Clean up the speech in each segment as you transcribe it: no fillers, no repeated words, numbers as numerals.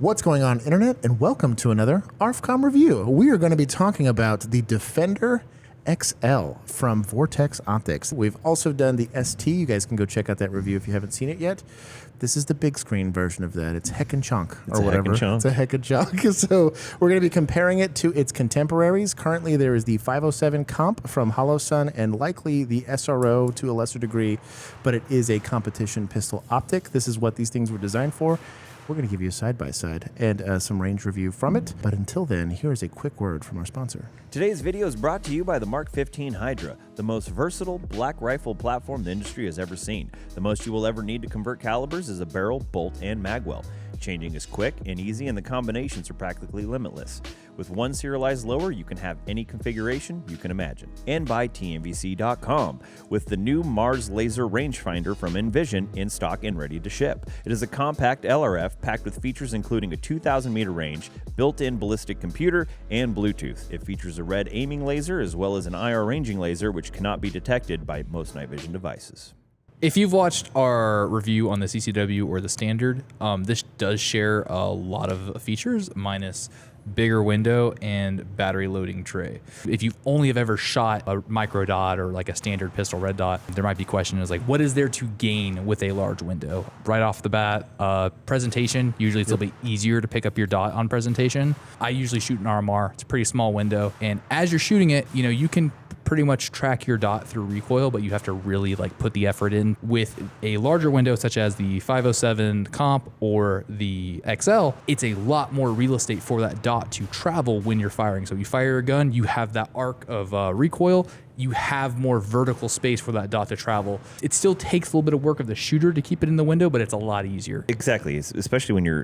What's going on, Internet? And welcome to another ARFCOM review. We are going to be talking about the Defender XL from Vortex Optics. We've also done the ST. You guys can go check out that review if you haven't seen it yet. This is the big screen version of that. It's heckin' chunk or whatever. It's a heckin' chunk. So we're going to be comparing it to its contemporaries. Currently, there is the 507 Comp from Holosun and likely the SRO to a lesser degree, but it is a competition pistol optic. This is what these things were designed for. We're going to give you a side-by-side and some range review from it. But until then, here's a quick word from our sponsor. Today's video is brought to you by the Mark 15 Hydra, the most versatile black rifle platform the industry has ever seen. The most you will ever need to convert calibers is a barrel, bolt, and magwell. Changing is quick and easy, and the combinations are practically limitless. With one serialized lower, you can have any configuration you can imagine. And by TNVC.com, with the new Mars laser rangefinder from Envision in stock and ready to ship. It is a compact LRF packed with features including a 2,000 meter range, built-in ballistic computer, and Bluetooth. It features a red aiming laser as well as an IR ranging laser, which cannot be detected by most night vision devices. If you've watched our review on the CCW or the Standard, this does share a lot of features, minus bigger window and battery loading tray. If you only have ever shot a micro dot or like a standard pistol red dot, there might be questions like, what is there to gain with a large window? Right off the bat, presentation, usually it's a little bit easier to pick up your dot on presentation. I usually shoot an RMR, it's a pretty small window. And as you're shooting it, you know, you can pretty much track your dot through recoil, but you have to really like put the effort in. With a larger window such as the 507 Comp or the XL, it's a lot more real estate for that dot to travel when you're firing. So you fire a gun, you have that arc of recoil, you have more vertical space for that dot to travel. It still takes a little bit of work of the shooter to keep it in the window, but it's a lot easier. Exactly, especially when you're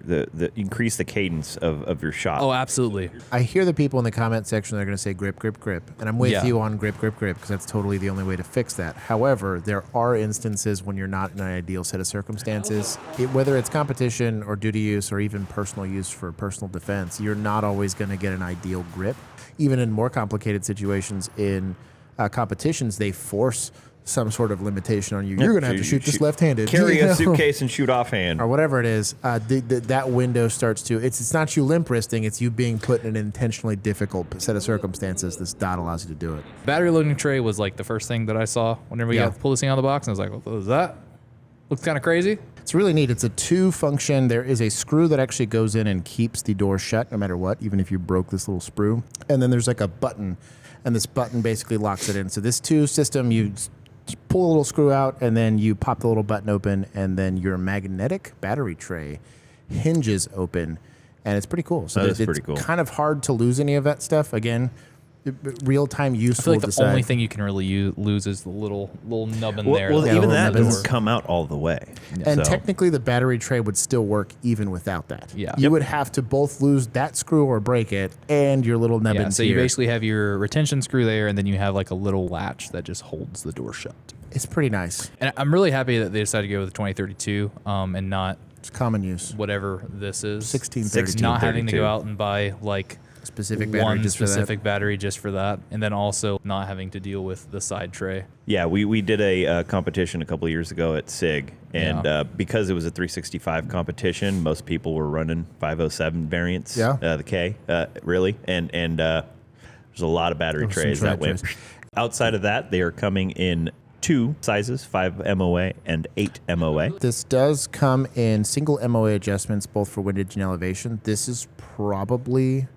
increase the cadence of your shot. Oh, absolutely. I hear the people in the comment section that are going to say grip, grip, grip. And I'm with you on grip, grip, grip, because that's totally the only way to fix that. However, there are instances when you're not in an ideal set of circumstances. Whether it's competition or duty use or even personal use for personal defense, you're not always going to get an ideal grip. Even in more complicated situations in competitions, they force some sort of limitation on you. You're going to have to shoot this left-handed. Carry a suitcase and shoot offhand. Or whatever it is. That window starts to... It's not you limp-wristing, it's you being put in an intentionally difficult set of circumstances. This dot allows you to do it. Battery loading tray was like the first thing that I saw whenever we got pull this thing out of the box, and I was like, what was that? Looks kind of crazy. It's really neat. It's a two-function. There is a screw that actually goes in and keeps the door shut no matter what, even if you broke this little sprue. And then there's like a button, and this button basically locks it in. So this two system, you pull a little screw out, and then you pop the little button open, and then your magnetic battery tray hinges open, and it's pretty cool. So it's pretty cool. Kind of hard to lose any of that stuff. Again, real-time use. I feel like the only thing you can really lose is the little nubbin there. Well, even that nubbins doesn't come out all the way. Yeah. And technically, the battery tray would still work even without that. Yeah. You would have to both lose that screw or break it and your little nubbins. Yeah, so you basically have your retention screw there, and then you have like a little latch that just holds the door shut. It's pretty nice. And I'm really happy that they decided to go with the 2032 and not it's common use. Whatever this is. 1632. Not having to go out and buy like specific battery one just specific battery just for that, and then also not having to deal with the side tray. Yeah, we did a competition a couple of years ago at SIG, and because it was a 365 competition, most people were running 507 variants. Yeah, the K, really, and there's a lot of battery trays that went. Outside of that, they are coming in two sizes, 5 MOA and 8 MOA. This does come in single MOA adjustments, both for windage and elevation. This is probably,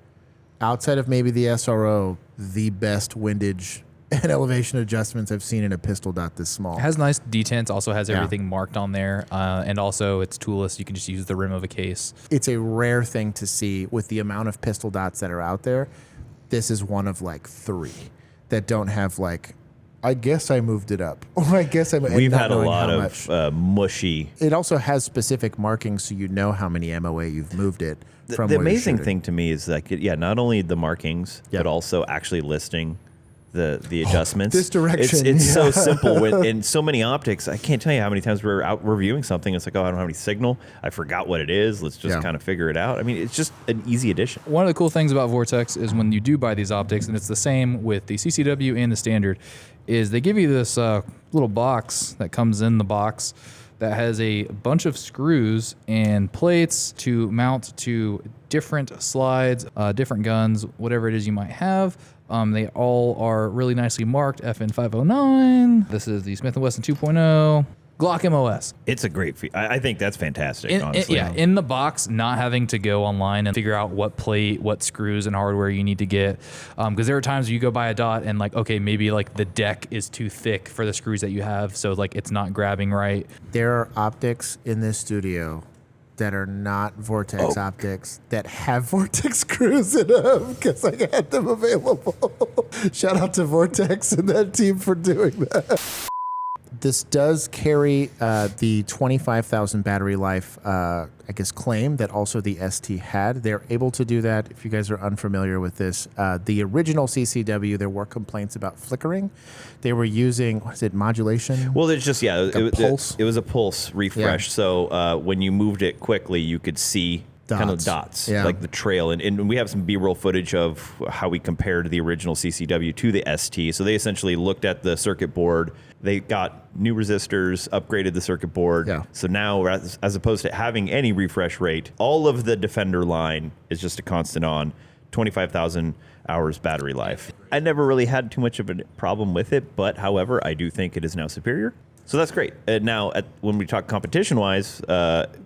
outside of maybe the SRO, the best windage and elevation adjustments I've seen in a pistol dot this small. It has nice detents, also has everything marked on there, and also it's toolless. You can just use the rim of a case. It's a rare thing to see with the amount of pistol dots that are out there. This is one of like 3 that don't have like, I guess I moved it up. Or I guess I We've had a lot of mushy. It also has specific markings so you know how many MOA you've moved it from. The amazing thing to me is like, not only the markings, but also actually listing the adjustments. This direction. It's so simple. In so many optics, I can't tell you how many times we're out reviewing something. It's like, oh, I don't have any signal. I forgot what it is. Let's just kind of figure it out. I mean, it's just an easy addition. One of the cool things about Vortex is when you do buy these optics, and it's the same with the CCW and the Standard, is they give you this little box that comes in the box that has a bunch of screws and plates to mount to different slides, different guns, whatever it is you might have. They all are really nicely marked, FN 509. This is the Smith & Wesson 2.0. Glock MOS. It's a great feat. I think that's fantastic, honestly. In the box, not having to go online and figure out what plate, what screws and hardware you need to get. Because there are times you go buy a dot and like, okay, maybe like the deck is too thick for the screws that you have. So like it's not grabbing right. There are optics in this studio that are not Vortex optics that have Vortex screws in them because I had them available. Shout out to Vortex and that team for doing that. This does carry the 25,000 battery life, claim that also the ST had. They're able to do that. If you guys are unfamiliar with this, the original CCW, there were complaints about flickering. They were using, modulation? Well, it's just, pulse? It was a pulse refresh. Yeah. So when you moved it quickly, you could see kind of dots, like the trail. And we have some B-roll footage of how we compared the original CCW to the ST. So they essentially looked at the circuit board. They got new resistors, upgraded the circuit board. Yeah. So now, as opposed to having any refresh rate, all of the Defender line is just a constant on 25,000 hours battery life. I never really had too much of a problem with it, but however, I do think it is now superior. So that's great. Now, when we talk competition-wise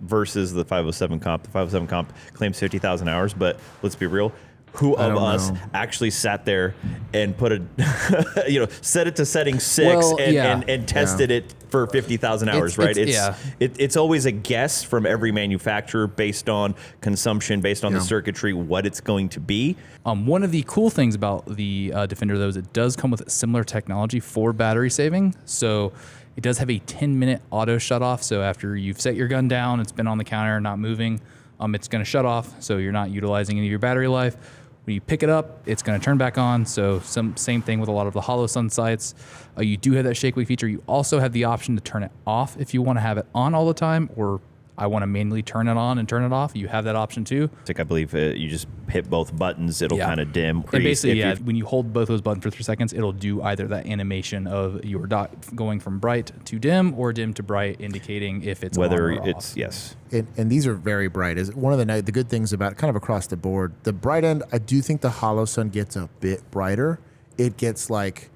versus the 507 comp, the 507 comp claims 50,000 hours, but let's be real. Who of us actually sat there and put a, set it to setting 6 and tested it for 50,000 hours, right? It's always a guess from every manufacturer based on consumption, based on the circuitry, what it's going to be. One of the cool things about the Defender, though, is it does come with similar technology for battery saving. So it does have a 10-minute auto shut off. So after you've set your gun down, it's been on the counter, not moving, it's going to shut off. So you're not utilizing any of your battery life. When you pick it up, it's going to turn back on. So same thing with a lot of the Holosun sites. You do have that shake weight feature. You also have the option to turn it off if you want to have it on all the time, or I want to manually turn it on and turn it off. You have that option too. I believe you just hit both buttons. It'll kind of dim. And basically, when you hold both those buttons for 3 seconds, it'll do either that animation of your dot going from bright to dim or dim to bright, indicating if it's whether on or it's off. yes. And these are very bright. Is one of the good things about kind of across the board. The bright end, I do think the Holosun gets a bit brighter. It gets like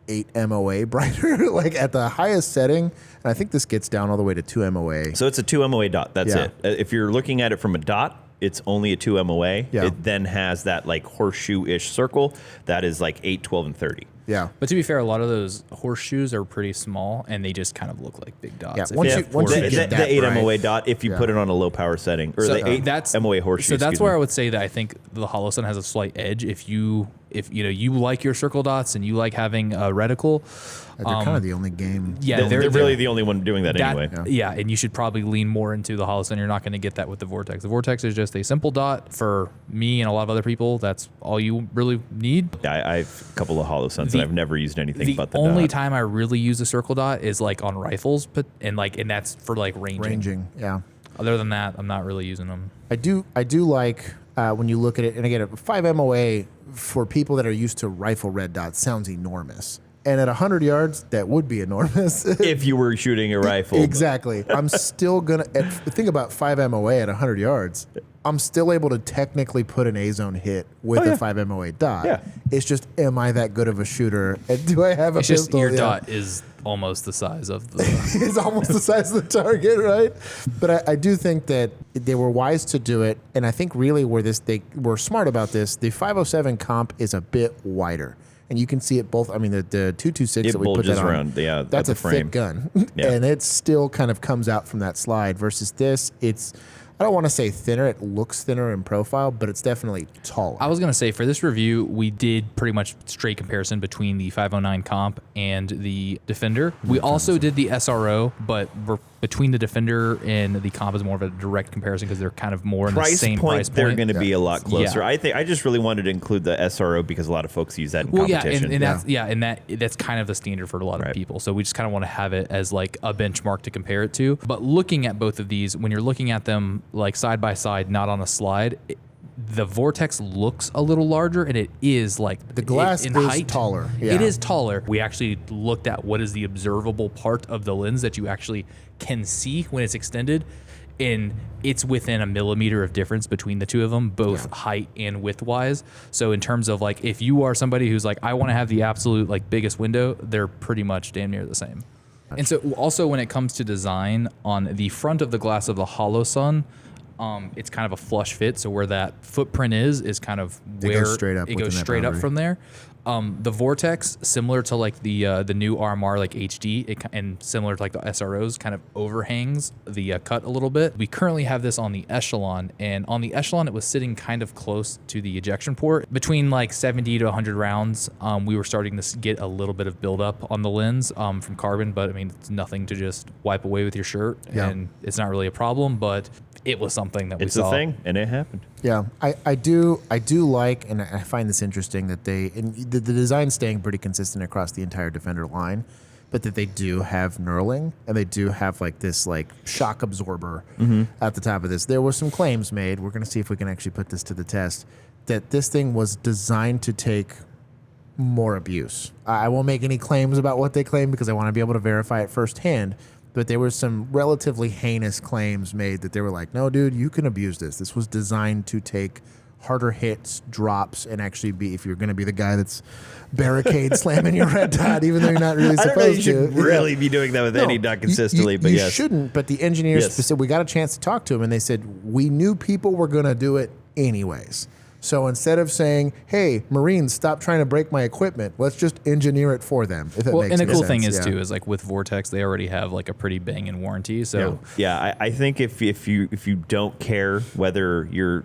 8 MOA brighter, like at the highest setting. And I think this gets down all the way to 2 MOA. So it's a 2 MOA dot. That's it. If you're looking at it from a dot, it's only a 2 MOA. Yeah. It then has that like horseshoe-ish circle. That is like 8, 12, and 30. Yeah. But to be fair, a lot of those horseshoes are pretty small, and they just kind of look like big dots. Yeah. Once you get that the 8 bright, MOA dot, if you put it on a low power setting, or the 8 MOA horseshoe. So that's where I would say that I think the Holosun has a slight edge. If you like your circle dots and you like having a reticle, they're kind of the only game. Yeah, they're really the only one doing that anyway. Yeah, and you should probably lean more into the Holosun. You're not going to get that with the Vortex. The Vortex is just a simple dot for me and a lot of other people. That's all you really need. Yeah, I have a couple of Holosuns and I've never used anything but the only dot. time I really use a circle dot is like on rifles, and that's for like ranging. Yeah. Other than that, I'm not really using them. I do like when you look at it, and again, 5 MOA for people that are used to rifle red dots sounds enormous. And at 100 yards, that would be enormous. If you were shooting a rifle. Exactly. I'm still going to, think about 5 MOA at 100 yards. I'm still able to technically put an A-zone hit with a 5 MOA dot. Yeah. It's just, am I that good of a shooter? And do I have a pistol? Just your dot is almost the size of the... It's almost the size of the target, right? But I do think that they were wise to do it. And I think really they were smart about this. The 507 comp is a bit wider. And you can see it both. I mean, the 226 that we put that on, around, that's a thick gun. And it still kind of comes out from that slide versus this. It's, I don't want to say thinner. It looks thinner in profile, but it's definitely taller. I was going to say, for this review, we did pretty much straight comparison between the 509 comp and the Defender. We also did the SRO, but between the Defender and the comp is more of a direct comparison because they're kind of more in the same price point. They're going to be a lot closer. I just really wanted to include the SRO because a lot of folks use that in competition. And that's kind of the standard for a lot of people. So we just kind of want to have it as like a benchmark to compare it to. But looking at both of these, when you're looking at them like side by side, not on a slide, the Vortex looks a little larger, and it is like The glass in is height, taller. It Yeah. is taller. We actually looked at what is the observable part of the lens that you actually can see when it's extended, and it's within a millimeter of difference between the two of them, both height and width wise. So in terms of like, if you are somebody who's like, I want to have the absolute like biggest window, they're pretty much damn near the same. And so also when it comes to design, on the front of the glass of the Holosun, it's kind of a flush fit. So where that footprint is kind of where it goes straight up from there. The Vortex, similar to like the new RMR like HD, and similar to like the SROs, kind of overhangs the cut a little bit. We currently have this on the Echelon, and on the Echelon it was sitting kind of close to the ejection port. Between like 70 to 100 rounds, we were starting to get a little bit of buildup on the lens from carbon, but I mean, it's nothing to just wipe away with your shirt, and it's not really a problem, but it was something that we saw. It's a thing, and it happened. Yeah, I do like, and I find this interesting that the design's staying pretty consistent across the entire Defender line, but that they do have knurling, and they do have like this like shock absorber at the top of this. There were some claims made. We're going to see if we can actually put this to the test, that this thing was designed to take more abuse. I won't make any claims about what they claim because I want to be able to verify it firsthand. But there were some relatively heinous claims made that they were like, no, dude, you can abuse this. This was designed to take harder hits, drops, and actually be, if you're going to be the guy that's barricade slamming your red dot, even though you're not really supposed to. I don't know you should really be doing that with any dot consistently, but you yes. shouldn't. But the engineers said, we got a chance to talk to them, and they said, we knew people were going to do it anyways. So instead of saying, hey, Marines, stop trying to break my equipment, let's just engineer it for them. If that makes and the cool sense. thing is, too, is like with Vortex, they already have like a pretty banging warranty. So I think if you don't care whether you're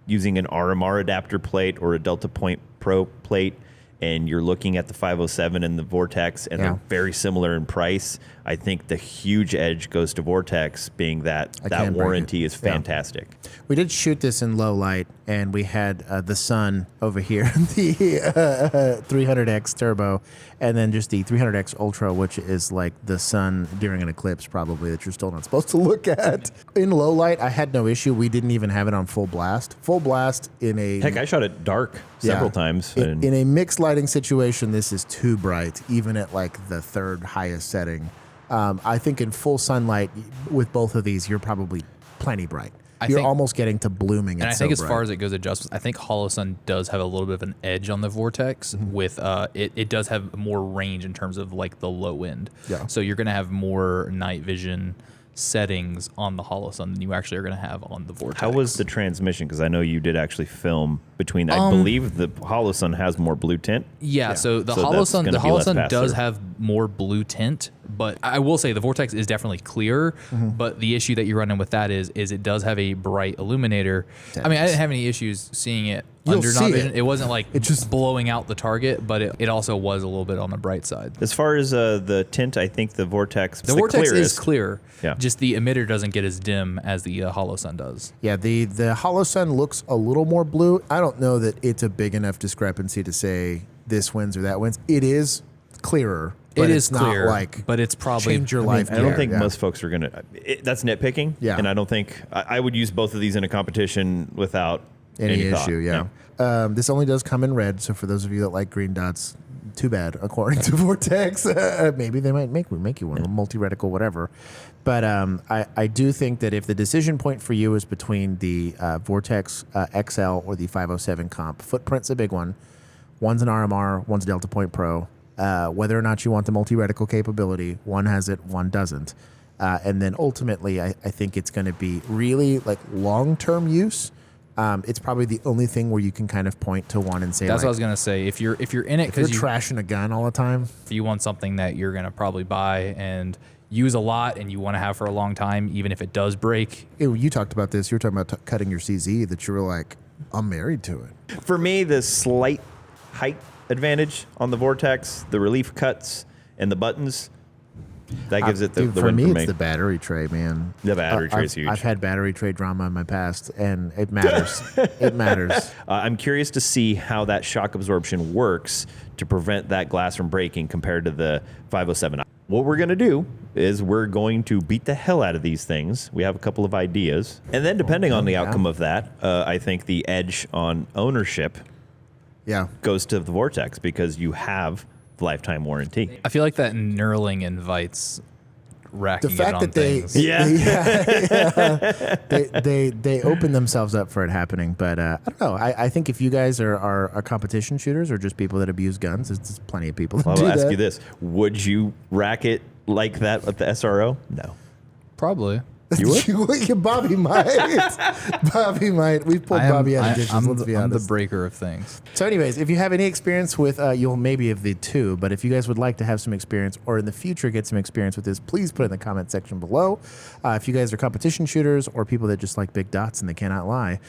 using an RMR adapter plate or a Delta Point Pro plate, and you're looking at the 507 and the Vortex, and they're very similar in price, I think the huge edge goes to Vortex, being that warranty is fantastic. We did shoot this in low light, and we had the Sun over here, the 300X Turbo, and then just the 300X Ultra, which is like the Sun during an eclipse probably that you're still not supposed to look at. In low light, I had no issue. We didn't even have it on full blast. Full blast in a... Heck, I shot it dark several times. In a mixed lighting situation, this is too bright, even at like the third highest setting. I think in full sunlight with both of these, you're probably plenty bright. You're almost getting to blooming. And I think as far as it goes adjustments, I think Holosun does have a little bit of an edge on the Vortex with it does have more range in terms of like the low end. Yeah. So you're going to have more night vision settings on the Holosun than you actually are going to have on the Vortex. How was the transmission? Because I know you did actually film between. I believe the Holosun has more blue tint. Yeah. So the Holosun does have more blue tint, but I will say the Vortex is definitely clearer. But the issue that you run in with that is it does have a bright illuminator. I mean, I didn't have any issues seeing it under night vision. It wasn't like it just blowing out the target, but it also was a little bit on the bright side. As far as the tint, I think the Vortex is clear. Yeah. Just the emitter doesn't get as dim as the Holosun does. Yeah, the Holosun looks a little more blue. I don't know that it's a big enough discrepancy to say this wins or that wins. It is clearer. But it's clear, not like, but it's probably change your life. I don't think most folks are gonna. That's nitpicking. Yeah, and I don't think I would use both of these in a competition without any issue. Yeah. This only does come in red, so for those of you that like green dots, too bad. According to Vortex, maybe they might make you one, multi-reticle, whatever. But I do think that if the decision point for you is between the Vortex XL or the 507 comp, footprint's a big one. One's an RMR, one's a Delta Point Pro. Whether or not you want the multi-reticle capability, one has it, one doesn't. And then ultimately, I think it's going to be really like long-term use. It's probably the only thing where you can kind of point to one and say, that's like, what I was going to say. If you're in it because you're trashing a gun all the time, if you want something that you're going to probably buy and use a lot and you want to have for a long time, even if it does break. You talked about this. You were talking about cutting your CZ, that you were like, I'm married to it. For me, the slight height advantage on the Vortex, the relief cuts, and the buttons, that gives it the win for me. It's the battery tray, man. The battery tray is huge. I've had battery tray drama in my past, and it matters. It matters. I'm curious to see how that shock absorption works to prevent that glass from breaking compared to the 507. What we're going to do is we're going to beat the hell out of these things. We have a couple of ideas. And then depending on the outcome of that, I think the edge on ownership goes to the Vortex because you have lifetime warranty. I feel like that knurling invites racking The fact it on that they, things. they open themselves up for it happening. But I don't know. I think if you guys are competition shooters or just people that abuse guns, there's plenty of people that Well, do I'll ask that. you this. Would you rack it like that with the SRO? No. Probably. You would? Bobby might. Bobby might. We've pulled Bobby out of ditches, let's be I'm the honest. breaker of things. So anyways, if you have any experience with, you'll maybe have the two, but if you guys would like to have some experience or in the future get some experience with this, please put it in the comment section below. If you guys are competition shooters or people that just like big dots and they cannot lie,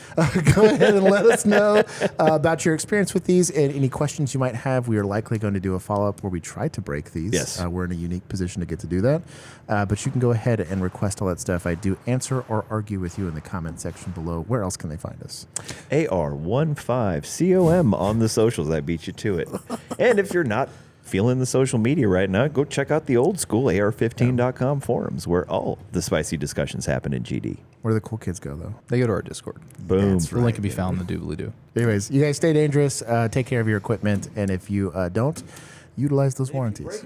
go ahead and let us know about your experience with these and any questions you might have. We are likely going to do a follow-up where we try to break these. Yes. We're in a unique position to get to do that. But you can go ahead and request all that stuff. I do answer or argue with you in the comment section below. Where else can they find us? AR15COM on the socials. I beat you to it. And if you're not feeling the social media right now, go check out the old school AR15.com forums where all the spicy discussions happen in GD. Where do the cool kids go, though? They go to our Discord. Boom. That's The link can be found in the doobly-doo. Anyways, you guys stay dangerous. Take care of your equipment. And if you don't, utilize those warranties.